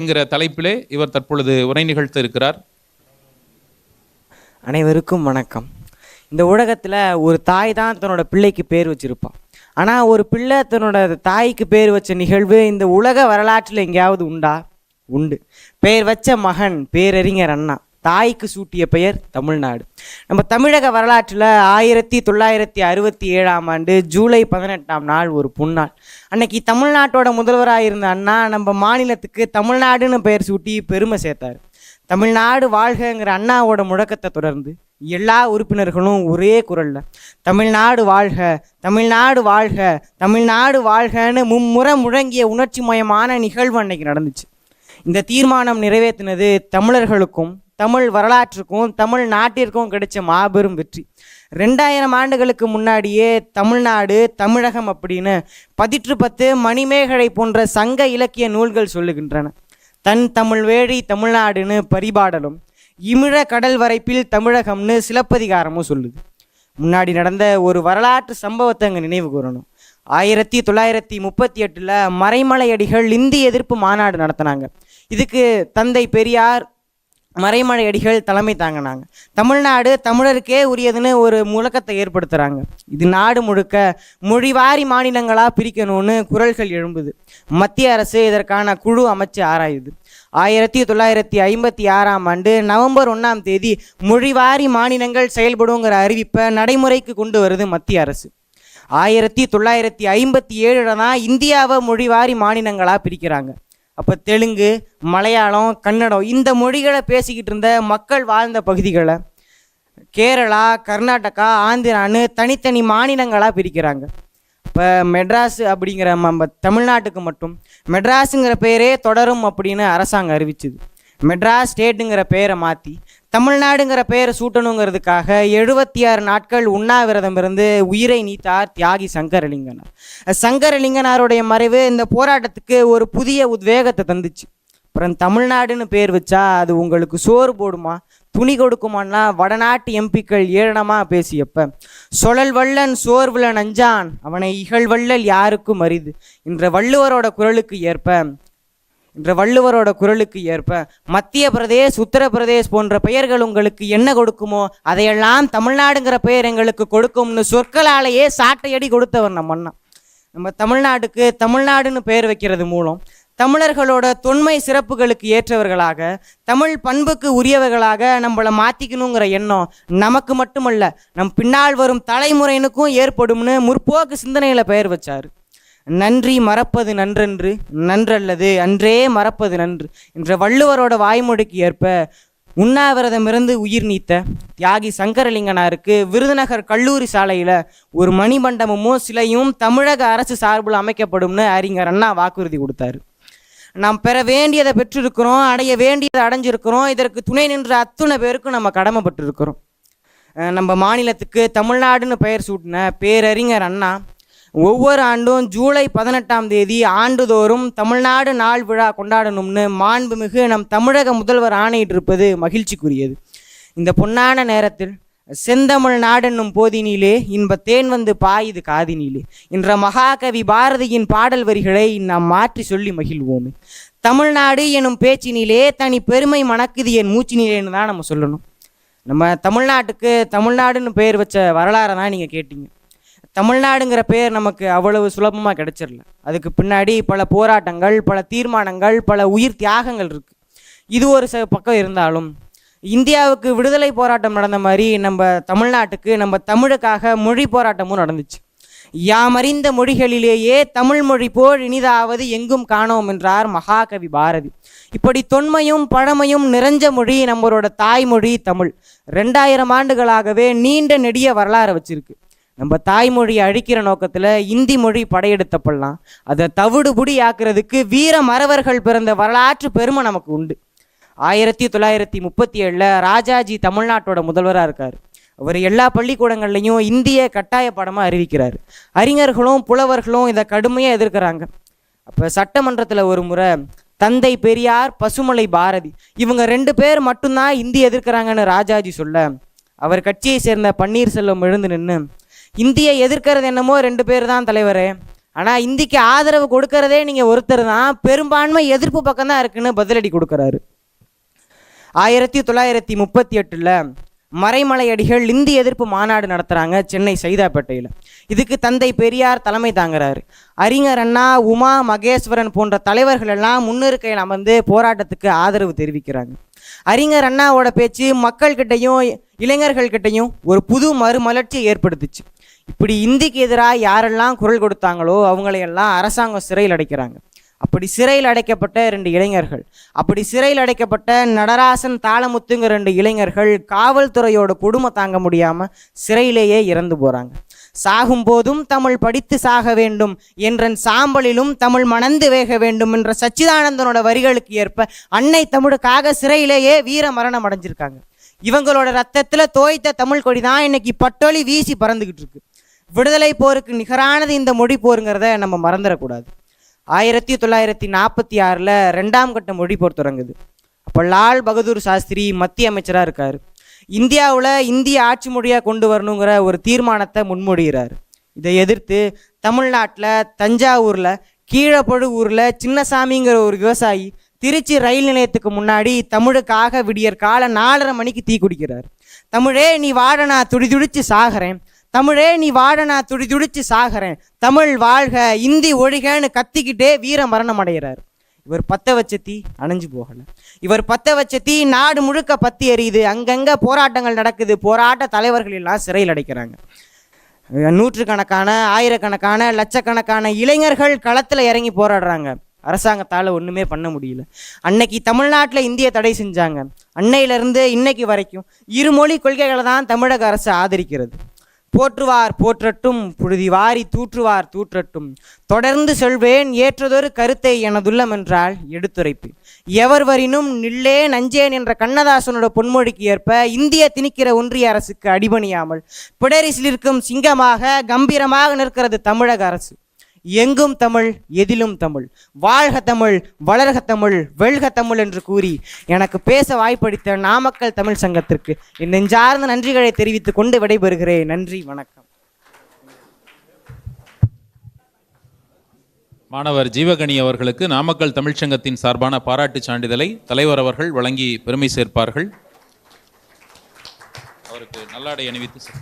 என்கிற தலைப்பிலே இவர் தற்பொழுது உரை நிகழ்த்த இருக்கிறார். அனைவருக்கும் வணக்கம். இந்த உலகத்தில் ஒரு தாய் தான் தன்னோட பிள்ளைக்கு பேர் வச்சிருப்பான். ஆனால் ஒரு பிள்ளை தன்னோட தாய்க்கு பேர் வச்ச நிகழ்வு இந்த உலக வரலாற்றில் எங்கேயாவது உண்டா? உண்டு. பெயர் வச்ச மகன் பேரறிஞர் அண்ணா. தாய்க்கு சூட்டிய பெயர் தமிழ்நாடு. நம்ம தமிழக வரலாற்றில் 1967 ஜூலை 18 ஒரு பொன்னாள். அன்னைக்கு தமிழ்நாட்டோட முதல்வராக இருந்த அண்ணா நம்ம மாநிலத்துக்கு தமிழ்நாடுன்னு பெயர் சூட்டி பெருமை சேர்த்தார். தமிழ்நாடு வாழ்கங்கிற அண்ணாவோட முழக்கத்தை தொடர்ந்து எல்லா உறுப்பினர்களும் ஒரே குரலில் தமிழ்நாடு வாழ்க, தமிழ்நாடு வாழ்க, தமிழ்நாடு வாழ்கன்னு மும்முறை முழங்கிய உணர்ச்சி மயமான நிகழ்வு அன்னைக்கு நடந்துச்சு. இந்த தீர்மானம் நிறைவேற்றினது தமிழர்களுக்கும் தமிழ் வரலாற்றுக்கும் தமிழ் நாட்டிற்கும் கிடைச்ச மாபெரும் வெற்றி. 2000 ஆண்டுகளுக்கு முன்னாடியே தமிழ்நாடு தமிழகம் அப்படின்னு 10 மணிமேகலை போன்ற சங்க இலக்கிய நூல்கள் சொல்லுகின்றன. தன் தமிழ் வேழி தமிழ்நாடுன்னு பரிபாடலும், இமிழ கடல் வரைப்பில் தமிழகம்னு சிலப்பதிகாரமும் சொல்லுது. முன்னாடி நடந்த ஒரு வரலாற்று சம்பவத்தை அங்கே நினைவு கூறணும். 1938 மறைமலையடிகள் இந்தி எதிர்ப்பு மாநாடு நடத்தினாங்க. இதுக்கு தந்தை பெரியார், மறைமலையடிகள் தலைமை தாங்கினாங்க. தமிழ்நாடு தமிழருக்கே உரியதுன்னு ஒரு முழக்கத்தை ஏற்படுத்துகிறாங்க. இது நாடு முழுக்க மொழிவாரி மாநிலங்களாக பிரிக்கணும்னு குரல்கள் எழும்புது. மத்திய அரசு இதற்கான குழு அமைச்சு ஆராயுது. 1956 நவம்பர் 1 மொழிவாரி மாநிலங்கள் செயல்படுங்கிற அறிவிப்பை நடைமுறைக்கு கொண்டு வருது மத்திய அரசு. 1957 தான் இந்தியாவை மொழிவாரி மாநிலங்களாக பிரிக்கிறாங்க. அப்போ தெலுங்கு, மலையாளம், கன்னடம் இந்த மொழிகளை பேசிக்கிட்டு இருந்த மக்கள் வாழ்ந்த பகுதிகளை கேரளா, கர்நாடகா, ஆந்திரான்னு தனித்தனி மாநிலங்களாக பிரிக்கிறாங்க. இப்போ மெட்ராஸ் அப்படிங்கிற நம்ம தமிழ்நாட்டுக்கு மட்டும் மெட்ராஸுங்கிற பெயரே தொடரும் அப்படின்னு அரசாங்கம் அறிவிச்சுது. மெட்ராஸ் ஸ்டேட்டுங்கிற பெயரை மாற்றி தமிழ்நாடுங்கிற பெயரை சூட்டணுங்கிறதுக்காக 76 நாட்கள் உண்ணாவிரதம் இருந்து உயிரை நீத்தார் தியாகி சங்கரலிங்கனார். சங்கரலிங்கனாருடைய மறைவு இந்த போராட்டத்துக்கு ஒரு புதிய உத்வேகத்தை தந்துச்சு. அப்புறம் தமிழ்நாடுன்னு பேர் வச்சா அது உங்களுக்கு சோறு போடுமா, துணி கொடுக்குமான்னா வடநாட்டு எம்பிக்கள் ஏளனமாக பேசியப்ப சொழல் வள்ளன் சோர்வுல நஞ்சான் அவனை இகழ்வள்ளல் யாருக்கும் அரிது என்ற வள்ளுவரோட குரலுக்கு ஏற்ப மத்திய பிரதேஷ், உத்தரப்பிரதேஷ் போன்ற பெயர்கள் உங்களுக்கு என்ன கொடுக்குமோ அதையெல்லாம் தமிழ்நாடுங்கிற பெயர் எங்களுக்கு கொடுக்கும்னு சொற்களாலேயே சாட்டையடி கொடுத்தவர் நம்ம அண்ணா. நம்ம தமிழ்நாட்டுக்கு தமிழ்நாடுன்னு பெயர் வைக்கிறது மூலம் தமிழர்களோட தொன்மை சிறப்புகளுக்கு ஏற்றவர்களாக, தமிழ் பண்புக்கு உரியவர்களாக நம்மளை மாற்றிக்கணுங்கிற எண்ணம் நமக்கு மட்டுமல்ல நம் பின்னால் வரும் தலைமுறையினுக்கும் ஏற்படும்னு முற்போக்கு சிந்தனையில் பெயர் வச்சார். நன்றி மறப்பது நன்றன்று, நன்றல்லது அன்றே மறப்பது நன்று என்ற வள்ளுவரோட வாய்மொழிக்கு ஏற்ப உண்ணாவிரதமிருந்து உயிர் நீத்த தியாகி சங்கரலிங்கனாருக்கு விருதுநகர் கல்லூரி சாலையில் ஒரு மணிமண்டபமும் சிலையும் தமிழக அரசு சார்பில் அமைக்கப்படும்னு அறிஞர் அண்ணா வாக்குறுதி கொடுத்தாரு. நாம் பெற வேண்டியதை பெற்றிருக்கிறோம், அடைய வேண்டியதை அடைஞ்சிருக்கிறோம். இதற்கு துணை நின்ற அத்துணை பேருக்கும் நம்ம கடமைப்பட்டிருக்கிறோம். நம்ம மாநிலத்துக்கு தமிழ்நாடுன்னு பெயர் சூட்டின பேரறிஞர் அண்ணா ஒவ்வொரு ஆண்டும் ஜூலை 18 ஆண்டுதோறும் தமிழ்நாடு நாள் விழா கொண்டாடணும்னு மாண்புமிகு நம் தமிழக முதல்வர் ஆணையிட்டிருப்பது மகிழ்ச்சிக்குரியது. இந்த பொன்னான நேரத்தில் செந்தமிழ் நாடென்னும் போதினிலே இன்பத்தேன் வந்து பாயுது காதினிலே என்ற மகாகவி பாரதியின் பாடல் வரிகளை நாம் மாற்றி சொல்லி மகிழ்வோமே. தமிழ்நாடு எனும் பேச்சினிலே தனி பெருமை மணக்குது என் மூச்சினிலேன்னு தான் நம்ம சொல்லணும். நம்ம தமிழ்நாட்டுக்கு தமிழ்நாடுன்னு பெயர் வச்ச வரலாறை தான் நீங்கள் கேட்டீங்க. தமிழ்நாடுங்கிற பெயர் நமக்கு அவ்வளவு சுலபமாக கிடைச்சிடல. அதுக்கு பின்னாடி பல போராட்டங்கள், பல தீர்மானங்கள், பல உயிர் தியாகங்கள் இருக்குது. இது ஒரு பக்கம் இருந்தாலும் இந்தியாவுக்கு விடுதலை போராட்டம் நடந்த மாதிரி நம்ம தமிழ்நாட்டுக்கு, நம்ம தமிழுக்காக மொழி போராட்டமும் நடந்துச்சு. யாமறிந்த மொழிகளிலேயே தமிழ் மொழி போல் இனிதாவது எங்கும் காணோம் என்றார் மகாகவி பாரதி. இப்படி தொன்மையும் பழமையும் நிறைஞ்ச மொழி நம்மளோட தாய்மொழி தமிழ் 2000 ஆண்டுகளாகவே நீண்ட நெடிய வரலாறு வச்சிருக்கு. நம்ம தாய்மொழியை அழிக்கிற நோக்கத்தில் இந்தி மொழி படையெடுத்தப்படலாம். அதை தவிடுபுடி ஆக்குறதுக்கு வீர மறவர்கள் பிறந்த வரலாற்று பெருமை நமக்கு உண்டு. 1937 ராஜாஜி தமிழ்நாட்டோட முதல்வராக இருக்கார். அவர் எல்லா பள்ளிக்கூடங்கள்லையும் இந்திய கட்டாய பாடமாக அறிவிக்கிறார். அறிஞர்களும் புலவர்களும் இதை கடுமையாக எதிர்க்கிறாங்க. அப்போ சட்டமன்றத்தில் ஒரு முறை தந்தை பெரியார், பசுமலை பாரதி இவங்க 2 பேர் மட்டும்தான் இந்தி எதிர்க்கிறாங்கன்னு ராஜாஜி சொல்ல, அவர் கட்சியை சேர்ந்த பன்னீர்செல்வம் எழுந்து நின்று, இந்தியை எதிர்க்கிறது என்னமோ 2 பேர் தான் தலைவரே, ஆனால் இந்திக்கு ஆதரவு கொடுக்கறதே நீங்கள் ஒருத்தர் தான், பெரும்பான்மை எதிர்ப்பு பக்கம் தான் இருக்குன்னு பதிலடி கொடுக்குறாரு. 1938 மறைமலையடிகள் இந்தி எதிர்ப்பு மாநாடு நடத்துகிறாங்க சென்னை சைதாப்பேட்டையில். இதுக்கு தந்தை பெரியார் தலைமை தாங்குறாரு. அறிஞர் அண்ணா, உமா மகேஸ்வரன் போன்ற தலைவர்கள் எல்லாம் முன்னிருக்கையில் அமர்ந்து போராட்டத்துக்கு ஆதரவு தெரிவிக்கிறாங்க. அறிஞர் அண்ணாவோட பேச்சு மக்கள்கிட்டையும் இளைஞர்கள்கிட்டையும் ஒரு புது மறுமலர்ச்சியை ஏற்படுத்துச்சு. இப்படி இந்திக்கு எதிராக யாரெல்லாம் குரல் கொடுத்தாங்களோ அவங்களையெல்லாம் அரசாங்கம் சிறையில் அடைக்கிறாங்க. அப்படி சிறையில் அடைக்கப்பட்ட 2 இளைஞர்கள், அப்படி சிறையில் அடைக்கப்பட்ட நடராசன், தாளமுத்துங்கிற 2 இளைஞர்கள் காவல்துறையோட கொடுமை தாங்க முடியாமல் சிறையிலேயே இறந்து போகிறாங்க. சாகும்போதும் தமிழ் படித்து சாக வேண்டும் என்றன் சாம்பலிலும் தமிழ் மணந்து வேக வேண்டும் என்ற சச்சிதானந்தனோட வரிகளுக்கு ஏற்ப அன்னை தமிழுக்காக சிறையிலேயே வீர மரணம் அடைஞ்சிருக்காங்க. இவங்களோட ரத்தத்தில் தோய்த்த தமிழ் கொடி தான் இன்னைக்கு பட்டொலி வீசி பறந்துக்கிட்டு இருக்கு. விடுதலை போருக்கு நிகரானது இந்த மொழி போருங்கிறத நம்ம மறந்துடக்கூடாது. 1946 2ஆம் கட்ட மொழி போர் தொடங்குது. அப்போ லால் பகதூர் சாஸ்திரி மத்திய அமைச்சராக இருக்கார். இந்தியாவில் இந்திய ஆட்சி மொழியாக கொண்டு வரணுங்கிற ஒரு தீர்மானத்தை முன்மொழிகிறார். இதை எதிர்த்து தமிழ்நாட்டில் தஞ்சாவூரில் கீழப்படு ஊரில் சின்னசாமிங்கிற ஒரு விவசாயி திருச்சி ரயில் நிலையத்துக்கு முன்னாடி தமிழுக்காக விடியற் காலை 4:30 மணிக்கு தீ குடிக்கிறார். தமிழே நீ வாழ நான் துடிதுடிச்சு சாகிறேன், தமிழே நீ வாழ நான் துடிதுடிச்சு சாகிறேன், தமிழ் வாழ்க இந்தி ஒழிகன்னு கத்திக்கிட்டே வீர மரணம் அடைகிறார். இவர் பற்ற வச்ச தீ அணைஞ்சு போகலை. இவர் பற்ற வச்ச தீ நாடு முழுக்க பற்றி எரியுது. அங்கங்கே போராட்டங்கள் நடக்குது. போராட்ட தலைவர்கள் எல்லாம் சிறையில் அடைக்கிறாங்க. நூற்றுக்கணக்கான, ஆயிரக்கணக்கான, லட்சக்கணக்கான இளைஞர்கள் களத்தில் இறங்கி போராடுறாங்க. அரசாங்கத்தால் ஒன்றுமே பண்ண முடியல. அன்னைக்கு தமிழ்நாட்டில் இந்திய தடை செஞ்சாங்க. அன்னையிலேருந்து இன்னைக்கு வரைக்கும் இருமொழி கொள்கைகளை தான் தமிழக அரசு ஆதரிக்கிறது. போற்றுவார் போற்றட்டும், புழுதி வாரி தூற்றுவார் தூற்றட்டும், தொடர்ந்து சொல்வேன் ஏற்றதொரு கருத்தை எனதுள்ளம் என்றால் எடுத்துரைப்பேன், எவர் வரினும் நில்லேன் நஞ்சேன் என்ற கண்ணதாசனோட பொன்மொழிக்கு ஏற்ப இந்திய திணிக்கிற ஒன்றிய அரசுக்கு அடிபணியாமல் பிடரிசில் இருக்கும் சிங்கமாக கம்பீரமாக நிற்கிறது தமிழக அரசு. எங்கும் தமிழ், எதிலும் தமிழ், வாழ்க தமிழ், வளர்க தமிழ், வெல்க தமிழ் என்று கூறி எனக்கு பேச வாய்ப்பளித்த நாமக்கல் தமிழ் சங்கத்திற்கு என் நெஞ்சார்ந்த நன்றிகளை தெரிவித்துக் கொண்டு விடைபெறுகிறேன். நன்றி, வணக்கம். மாணவர் ஜீவகணி அவர்களுக்கு நாமக்கல் தமிழ்ச்சங்கத்தின் சார்பான பாராட்டு சான்றிதழை தலைவர் அவர்கள் வழங்கி பெருமை சேர்ப்பார்கள். அவருக்கு நல்லாடை அணிவித்து